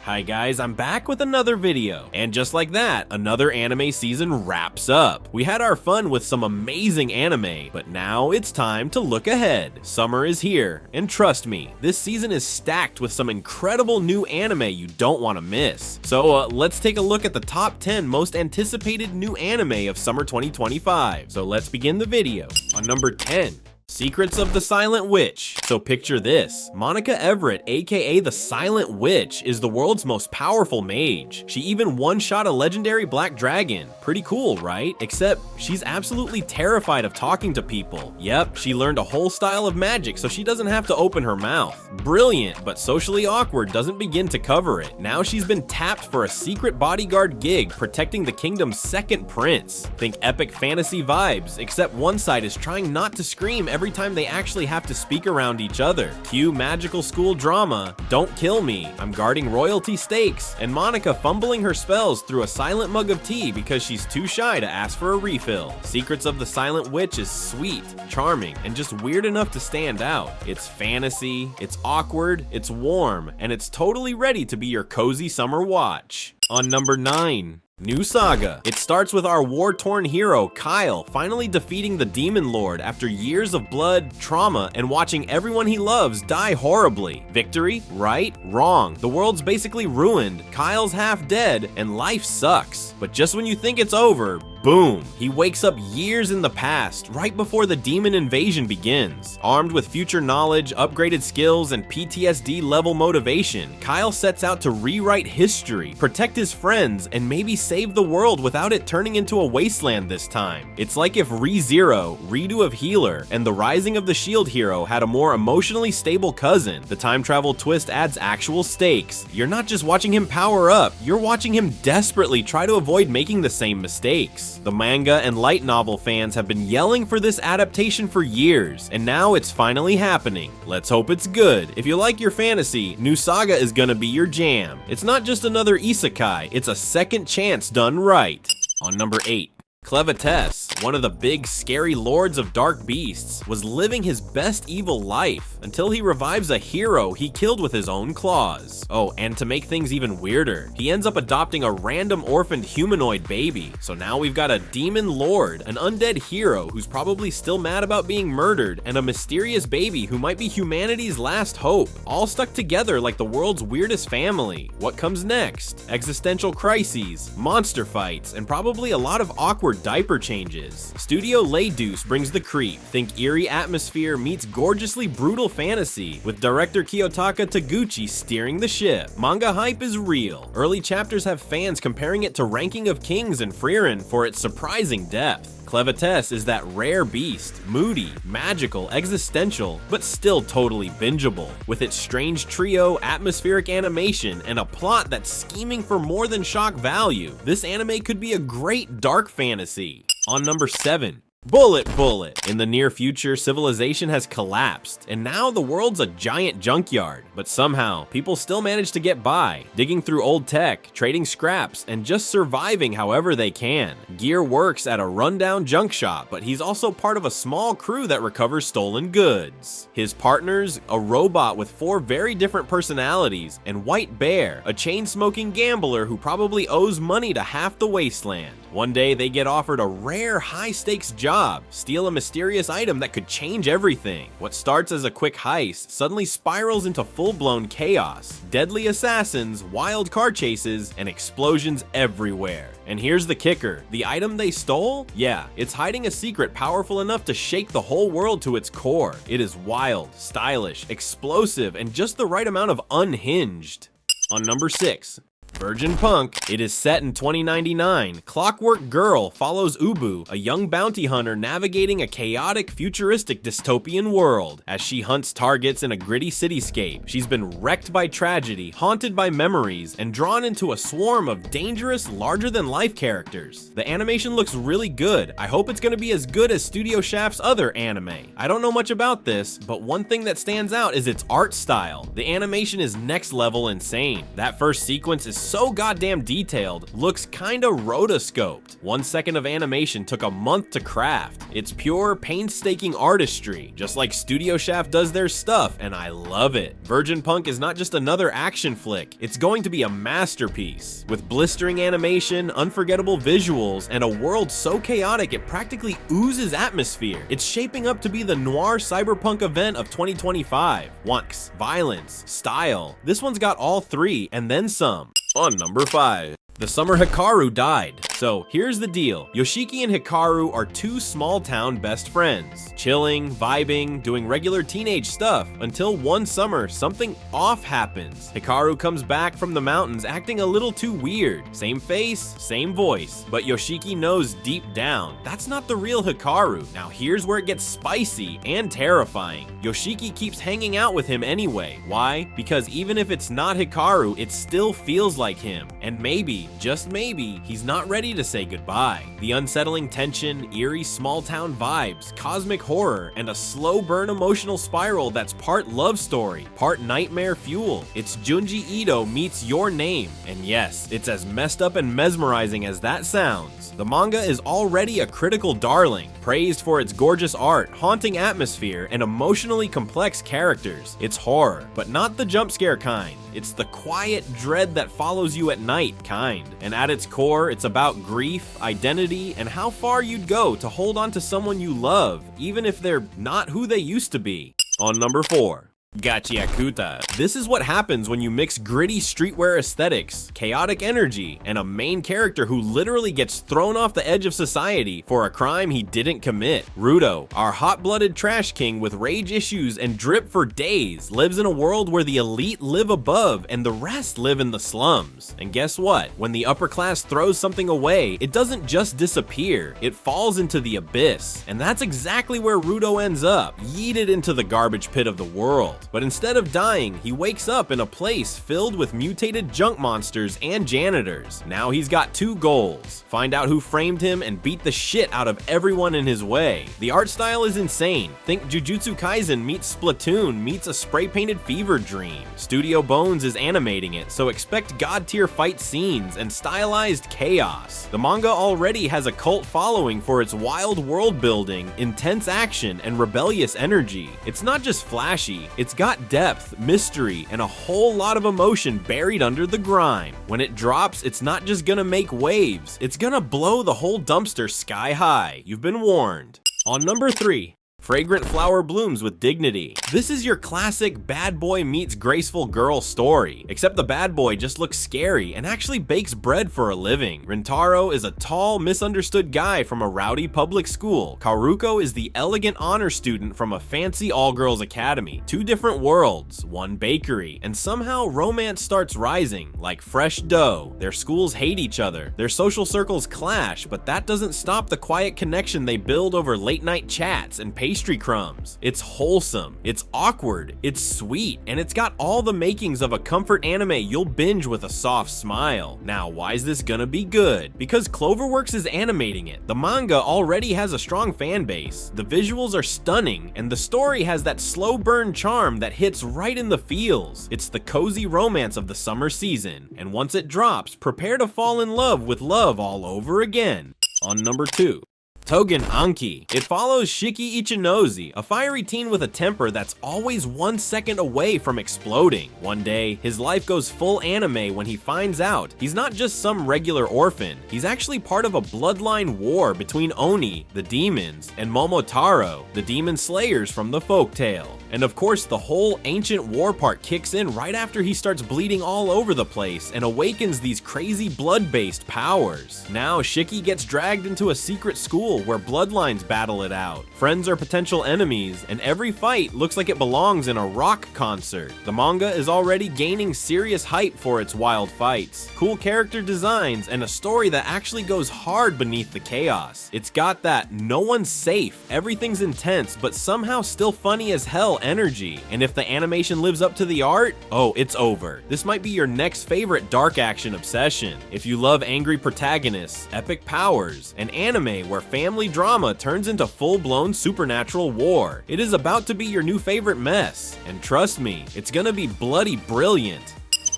Hi guys, I'm back with another video, and just like that, another anime season wraps up. We had our fun with some amazing anime, but now it's time to look ahead. Summer is here, and trust me, this season is stacked with some incredible new anime you don't want to miss. So let's take a look at the top 10 most anticipated new anime of summer 2025. So let's begin the video. On number 10. Secrets of the Silent Witch. So picture this, Monica Everett, aka the Silent Witch, is the world's most powerful mage. She even one-shot a legendary black dragon. Pretty cool, right? Except she's absolutely terrified of talking to people. Yep, she learned a whole style of magic so she doesn't have to open her mouth. Brilliant, but socially awkward doesn't begin to cover it. Now she's been tapped for a secret bodyguard gig protecting the kingdom's second prince. Think epic fantasy vibes, except one side is trying not to scream every time they actually have to speak around each other. Cue magical school drama, don't kill me, I'm guarding royalty stakes, and Monica fumbling her spells through a silent mug of tea because she's too shy to ask for a refill. Secrets of the Silent Witch is sweet, charming, and just weird enough to stand out. It's fantasy, it's awkward, it's warm, and it's totally ready to be your cozy summer watch. On number 9. New Saga. It starts with our war-torn hero, Kyle, finally defeating the Demon Lord after years of blood, trauma, and watching everyone he loves die horribly. Victory? Right? Wrong. The world's basically ruined, Kyle's half dead, and life sucks. But just when you think it's over, boom! He wakes up years in the past, right before the demon invasion begins. Armed with future knowledge, upgraded skills, and PTSD-level motivation, Kyle sets out to rewrite history, protect his friends, and maybe save the world without it turning into a wasteland this time. It's like if ReZero, redo of Healer, and the Rising of the Shield Hero had a more emotionally stable cousin. The time travel twist adds actual stakes. You're not just watching him power up, you're watching him desperately try to avoid making the same mistakes. The manga and light novel fans have been yelling for this adaptation for years, and now it's finally happening. Let's hope it's good. If you like your fantasy, New Saga is gonna be your jam. It's not just another isekai, it's a second chance done right. On number 8. Clevatess, one of the big scary lords of dark beasts, was living his best evil life until he revives a hero he killed with his own claws. Oh, and to make things even weirder, he ends up adopting a random orphaned humanoid baby. So now we've got a demon lord, an undead hero who's probably still mad about being murdered, and a mysterious baby who might be humanity's last hope, all stuck together like the world's weirdest family. What comes next? Existential crises, monster fights, and probably a lot of awkward diaper changes. Studio Leydeuce brings the creep. Think eerie atmosphere meets gorgeously brutal fantasy, with director Kiyotaka Taguchi steering the ship. Manga hype is real. Early chapters have fans comparing it to Ranking of Kings and Frieren for its surprising depth. Clevatess is that rare beast, moody, magical, existential, but still totally bingeable. With its strange trio, atmospheric animation, and a plot that's scheming for more than shock value, this anime could be a great dark fantasy. On number 7. Bullet. In the near future, civilization has collapsed, and now the world's a giant junkyard. But somehow, people still manage to get by, digging through old tech, trading scraps, and just surviving however they can. Gear works at a rundown junk shop, but he's also part of a small crew that recovers stolen goods. His partners, a robot with 4 very different personalities, and White Bear, a chain-smoking gambler who probably owes money to half the wasteland. One day, they get offered a rare, high-stakes job, steal a mysterious item that could change everything. What starts as a quick heist suddenly spirals into full-blown chaos. Deadly assassins, wild car chases, and explosions everywhere. And here's the kicker, the item they stole? Yeah, it's hiding a secret powerful enough to shake the whole world to its core. It is wild, stylish, explosive, and just the right amount of unhinged. On number 6. Virgin Punk. It is set in 2099. Clockwork Girl follows Ubu, a young bounty hunter navigating a chaotic, futuristic dystopian world. As she hunts targets in a gritty cityscape, she's been wrecked by tragedy, haunted by memories, and drawn into a swarm of dangerous, larger-than-life characters. The animation looks really good. I hope it's gonna be as good as Studio Shaft's other anime. I don't know much about this, but one thing that stands out is its art style. The animation is next level insane. That first sequence is so goddamn detailed, looks kinda rotoscoped. 1 second of animation took a month to craft. It's pure, painstaking artistry, just like Studio Shaft does their stuff, and I love it. Virgin Punk is not just another action flick, it's going to be a masterpiece. With blistering animation, unforgettable visuals, and a world so chaotic it practically oozes atmosphere. It's shaping up to be the noir cyberpunk event of 2025. Wonks, violence, style. This one's got all three, and then some. On number 5. The summer Hikaru died. So here's the deal. Yoshiki and Hikaru are two small-town best friends, chilling, vibing, doing regular teenage stuff, until one summer something off happens. Hikaru comes back from the mountains acting a little too weird. Same face, same voice, but Yoshiki knows deep down that's not the real Hikaru. Now here's where it gets spicy and terrifying. Yoshiki keeps hanging out with him anyway. Why? Because even if it's not Hikaru, it still feels like him. And maybe, just maybe, he's not ready to say goodbye. The unsettling tension, eerie small-town vibes, cosmic horror, and a slow burn emotional spiral that's part love story, part nightmare fuel. It's Junji Ito meets Your Name. And yes, it's as messed up and mesmerizing as that sounds. The manga is already a critical darling, praised for its gorgeous art, haunting atmosphere, and emotionally complex characters. It's horror, but not the jump scare kind. It's the quiet dread that follows you at night kind. And at its core, it's about grief, identity, and how far you'd go to hold on to someone you love, even if they're not who they used to be. On number 4. Gachiakuta. This is what happens when you mix gritty streetwear aesthetics, chaotic energy, and a main character who literally gets thrown off the edge of society for a crime he didn't commit. Rudo, our hot-blooded trash king with rage issues and drip for days, lives in a world where the elite live above and the rest live in the slums. And guess what? When the upper class throws something away, it doesn't just disappear, it falls into the abyss. And that's exactly where Rudo ends up, yeeted into the garbage pit of the world. But instead of dying, he wakes up in a place filled with mutated junk monsters and janitors. Now he's got two goals: find out who framed him and beat the shit out of everyone in his way. The art style is insane. Think Jujutsu Kaisen meets Splatoon meets a spray-painted fever dream. Studio Bones is animating it, so expect god-tier fight scenes and stylized chaos. The manga already has a cult following for its wild world building, intense action, and rebellious energy. It's not just flashy, it's got depth, mystery, and a whole lot of emotion buried under the grime. When it drops, it's not just gonna make waves, it's gonna blow the whole dumpster sky high. You've been warned. On number 3. Fragrant flower blooms with dignity. This is your classic bad boy meets graceful girl story, except the bad boy just looks scary and actually bakes bread for a living. Rintaro is a tall, misunderstood guy from a rowdy public school. Karuko is the elegant honor student from a fancy all-girls academy. Two different worlds, one bakery, and somehow romance starts rising, like fresh dough. Their schools hate each other, their social circles clash, but that doesn't stop the quiet connection they build over late-night chats and pastry crumbs. It's wholesome, it's awkward, it's sweet, and it's got all the makings of a comfort anime you'll binge with a soft smile. Now, why is this gonna be good? Because Cloverworks is animating it. The manga already has a strong fan base, the visuals are stunning, and the story has that slow burn charm that hits right in the feels. It's the cozy romance of the summer season, and once it drops, prepare to fall in love with love all over again. On number 2. Tougen Anki. It follows Shiki Ichinozi, a fiery teen with a temper that's always 1 second away from exploding. One day, his life goes full anime when he finds out he's not just some regular orphan, he's actually part of a bloodline war between Oni, the demons, and Momotaro, the demon slayers from the folktale. And of course, the whole ancient war part kicks in right after he starts bleeding all over the place and awakens these crazy blood-based powers. Now, Shiki gets dragged into a secret school where bloodlines battle it out. Friends are potential enemies, and every fight looks like it belongs in a rock concert. The manga is already gaining serious hype for its wild fights, cool character designs, and a story that actually goes hard beneath the chaos. It's got that no one's safe, everything's intense, but somehow still funny as hell energy. And if the animation lives up to the art, oh, it's over. This might be your next favorite dark action obsession. If you love angry protagonists, epic powers, and anime where family drama turns into full-blown supernatural war, it is about to be your new favorite mess. And trust me, it's gonna be bloody brilliant.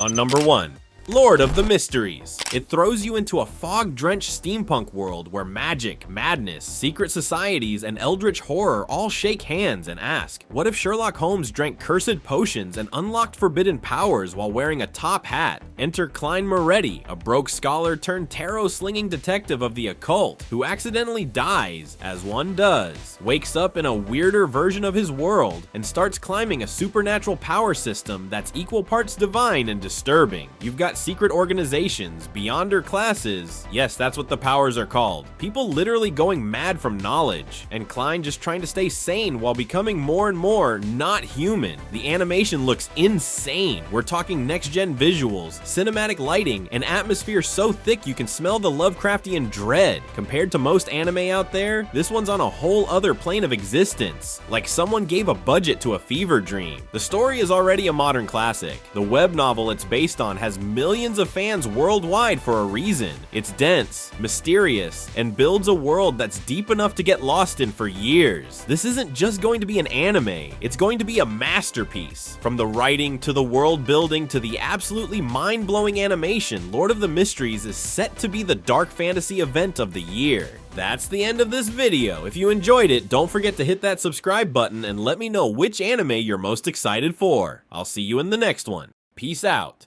On number 1. Lord of the Mysteries. It throws you into a fog-drenched steampunk world where magic, madness, secret societies, and eldritch horror all shake hands and ask, what if Sherlock Holmes drank cursed potions and unlocked forbidden powers while wearing a top hat? Enter Klein Moretti, a broke scholar turned tarot-slinging detective of the occult, who accidentally dies, as one does, wakes up in a weirder version of his world, and starts climbing a supernatural power system that's equal parts divine and disturbing. You've got secret organizations, beyonder classes, yes, that's what the powers are called, people literally going mad from knowledge, and Klein just trying to stay sane while becoming more and more not human. The animation looks insane. We're talking next-gen visuals, cinematic lighting, and atmosphere so thick you can smell the Lovecraftian dread. Compared to most anime out there, this one's on a whole other plane of existence, like someone gave a budget to a fever dream. The story is already a modern classic. The web novel it's based on has millions of fans worldwide for a reason. It's dense, mysterious, and builds a world that's deep enough to get lost in for years. This isn't just going to be an anime, it's going to be a masterpiece. From the writing to the world building to the absolutely mind-blowing animation, Lord of the Mysteries is set to be the dark fantasy event of the year. That's the end of this video. If you enjoyed it, don't forget to hit that subscribe button and let me know which anime you're most excited for. I'll see you in the next one. Peace out.